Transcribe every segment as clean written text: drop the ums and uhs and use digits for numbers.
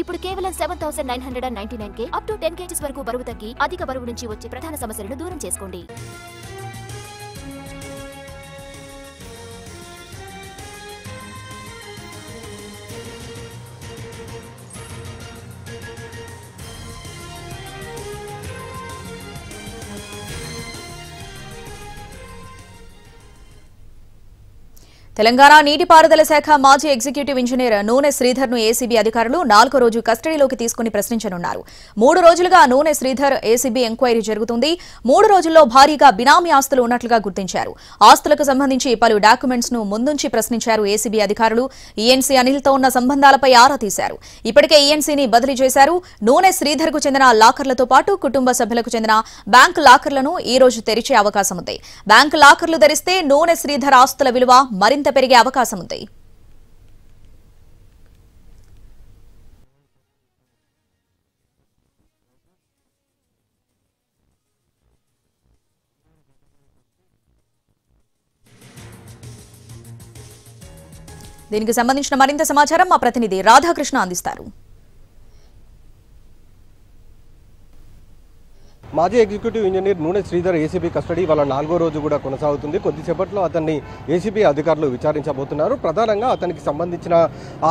ఇప్పుడు కేవలం 7999K up to 10 kgs వరకు బరువు తగ్గి అధిక బరువు నుంచి వచ్చే ప్రధాన సమస్యలను దూరం చేసుకోండి. తెలంగాణ నీటిపారుదల శాఖ మాజీ ఎగ్జిక్యూటివ్ ఇంజనీర్ నూనె శ్రీధర్ ను ఏసీబీ అధికారులు 4వ రోజు కస్టడీలోకి తీసుకుని ప్రశ్నించనున్నారు. 3 రోజులుగా నూనె శ్రీధర్ ఏసీబీ ఎంక్వైరీ జరుగుతుంది. 3 రోజుల్లో భారీగా బినామీ ఆస్తులు ఉన్నట్లుగా గుర్తించారు. ఆస్తులకు సంబంధించి పలు డాక్యుమెంట్స్ ను ముందుంచి ప్రశ్నించారు ఏసీబీ అధికారులు. ఈఎన్సీ అనిల్తో ఉన్న సంబంధాలపై ఆరా తీశారు. ఇప్పటికే ఈఎన్సీని బదిలీ చేశారు. నూనె శ్రీధర్ కు చెందిన లాకర్లతో పాటు కుటుంబ సభ్యులకు చెందిన బ్యాంకు లాకర్లను ఈ రోజు తెరిచే అవకాశం ఉంది. బ్యాంకు లాకర్లు తెరిస్తే నూనె శ్రీధర్ ఆస్తుల విలువ మరింత పెరిగే అవకాశం ఉంది. దీనికి సంబంధించిన మరింత సమాచారం మా ప్రతినిధి రాధాకృష్ణ అందిస్తారు. మాజీ ఎగ్జిక్యూటివ్ ఇంజనీర్ నూనె శ్రీధర్ ఏసీబీ కస్టడీ వాళ్ళ 4వ రోజు కూడా కొనసాగుతుంది. కొద్దిసేపట్లో అతన్ని ఏసీబీ అధికారులు విచారించబోతున్నారు. ప్రధానంగా అతనికి సంబంధించిన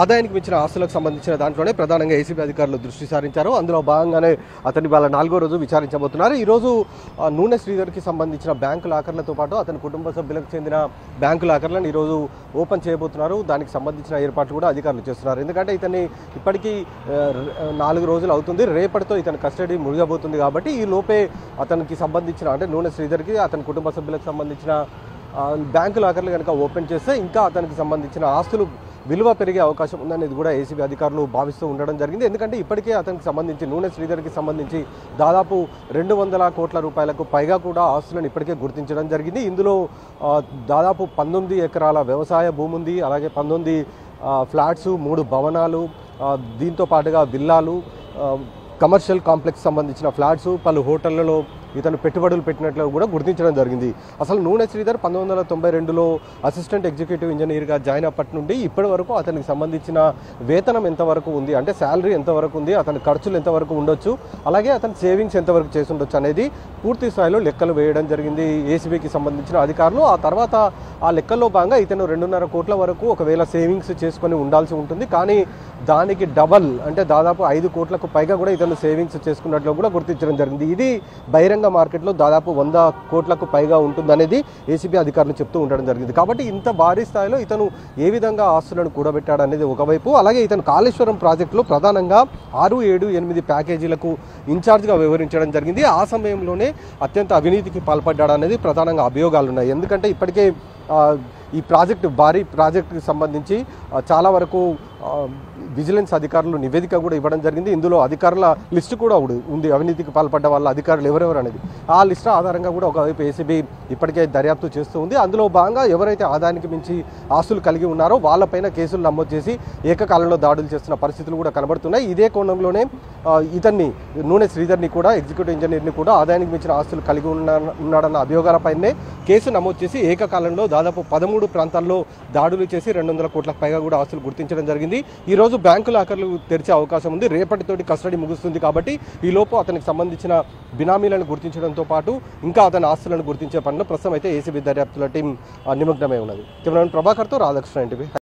ఆదాయానికి మించిన ఆస్తులకు సంబంధించిన దాంట్లోనే ప్రధానంగా ఏసీబీ అధికారులు దృష్టి సారించారు. అందులో భాగంగానే అతన్ని వాళ్ళ 4వ రోజు విచారించబోతున్నారు. ఈరోజు నూనె శ్రీధర్కి సంబంధించిన బ్యాంకు లాకర్లతో పాటు అతని కుటుంబ సభ్యులకు చెందిన బ్యాంకు లాకర్లను ఈరోజు ఓపెన్ చేయబోతున్నారు. దానికి సంబంధించిన ఏర్పాట్లు కూడా అధికారులు చేస్తున్నారు. ఎందుకంటే ఇతన్ని ఇప్పటికీ 4 రోజులు అవుతుంది. రేపటితో ఇతని కస్టడీ ముగియబోతుంది. కాబట్టి ఈ లోపే అతనికి సంబంధించిన అంటే నూనె శ్రీధర్కి అతని కుటుంబ సభ్యులకు సంబంధించిన బ్యాంకు లాకర్లు కనుక ఓపెన్ చేస్తే ఇంకా అతనికి సంబంధించిన ఆస్తులు విలువ పెరిగే అవకాశం ఉందనేది కూడా ఏసీబీ అధికారులు భావిస్తూ ఉండడం జరిగింది. ఎందుకంటే ఇప్పటికే అతనికి సంబంధించి నూనె శ్రీధర్కి సంబంధించి దాదాపు 200 కోట్ల రూపాయలకు పైగా కూడా ఆస్తులను ఇప్పటికే గుర్తించడం జరిగింది. ఇందులో దాదాపు 19 ఎకరాల వ్యవసాయ భూమి ఉంది. అలాగే 19 ఫ్లాట్స్, 3 భవనాలు, దీంతో పాటుగా విల్లాలు, కమర్షియల్ కాంప్లెక్స్ సంబంధించిన ఫ్లాట్స్, పలు హోటళ్లలో ఇతను పెట్టుబడులు పెట్టినట్లు కూడా గుర్తించడం జరిగింది. అసలు నూనె శ్రీధర్ 1992లో అసిస్టెంట్ ఎగ్జిక్యూటివ్ ఇంజనీర్గా జాయిన్ అప్పటి నుండి ఇప్పటి వరకు అతనికి సంబంధించిన వేతనం ఎంతవరకు ఉంది, అంటే శాలరీ ఎంతవరకు ఉంది, అతని ఖర్చులు ఎంతవరకు ఉండొచ్చు, అలాగే అతని సేవింగ్స్ ఎంతవరకు చేసి ఉండొచ్చు అనేది పూర్తి స్థాయిలో లెక్కలు వేయడం జరిగింది ఏసీబీకి సంబంధించిన అధికారులు. ఆ తర్వాత ఆ లెక్కల్లో భాగంగా ఇతను 2.5 కోట్ల వరకు ఒకవేళ సేవింగ్స్ చేసుకొని ఉండాల్సి ఉంటుంది. కానీ దానికి డబల్ అంటే దాదాపు 5 కోట్లకు పైగా కూడా ఇతను సేవింగ్స్ చేసుకున్నట్లు కూడా గుర్తించడం జరిగింది. ఇది బహిరంగ మార్కెట్లో దాదాపు 100 కోట్లకు పైగా ఉంటుందనేది ఏసీబీ అధికారులు చెప్తూ ఉండడం జరిగింది. కాబట్టి ఇంత భారీ స్థాయిలో ఇతను ఏ విధంగా ఆస్తులను కూడబెట్టాడనేది ఒకవైపు, అలాగే ఇతను కాళేశ్వరం ప్రాజెక్టులో ప్రధానంగా 6, 7, 8 ప్యాకేజీలకు ఇన్ఛార్జ్గా వ్యవహరించడం జరిగింది. ఆ సమయంలోనే అత్యంత అవినీతికి పాల్పడ్డాడనేది ప్రధానంగా అభియోగాలు ఉన్నాయి. ఎందుకంటే ఇప్పటికే ఈ భారీ ప్రాజెక్టుకి సంబంధించి చాలా వరకు విజిలెన్స్ అధికారులు నివేదిక కూడా ఇవ్వడం జరిగింది. ఇందులో అధికారుల లిస్టు కూడా ఉంది, అవినీతికి పాల్పడ్డ వాళ్ళ అధికారులు ఎవరెవరు అనేది. ఆ లిస్టు ఆధారంగా కూడా ఒకవైపు ఏసీబీ ఇప్పటికే దర్యాప్తు చేస్తూ ఉంది. అందులో భాగంగా ఎవరైతే ఆదాయానికి మించి ఆస్తులు కలిగి ఉన్నారో వాళ్ళపైన కేసులు నమోదు చేసి ఏకకాలంలో దాడులు చేస్తున్న పరిస్థితులు కూడా కనబడుతున్నాయి. ఇదే కోణంలోనే ఇతన్ని నూనె శ్రీధర్ని కూడా ఎగ్జిక్యూటివ్ ఇంజనీర్ని కూడా ఆదాయానికి మించిన ఆస్తులు కలిగి ఉన్నాడన్న అభియోగాలపైనే కేసు నమోదు చేసి ఏకకాలంలో దాదాపు 13 ప్రాంతాల్లో దాడులు చేసి 200 కోట్లకు పైగా కూడా ఆస్తులు గుర్తించడం జరిగింది. ఈరోజు బ్యాంకు లాకర్లు తెరిచే అవకాశం ఉంది. రేపటితోటి కస్టడీ ముగుస్తుంది. కాబట్టి ఈ లోపు అతనికి సంబంధించిన బినామీలను గుర్తించడంతో పాటు ఇంకా అతని ఆస్తులను గుర్తించే పనిలో ప్రస్తుతం అయితే ఏసీబీ దర్యాప్తుల టీం నిమగ్నమై ఉన్నది. కెమెరామెన్ ప్రభాకర్తో రాధాకృష్ణ, NTV.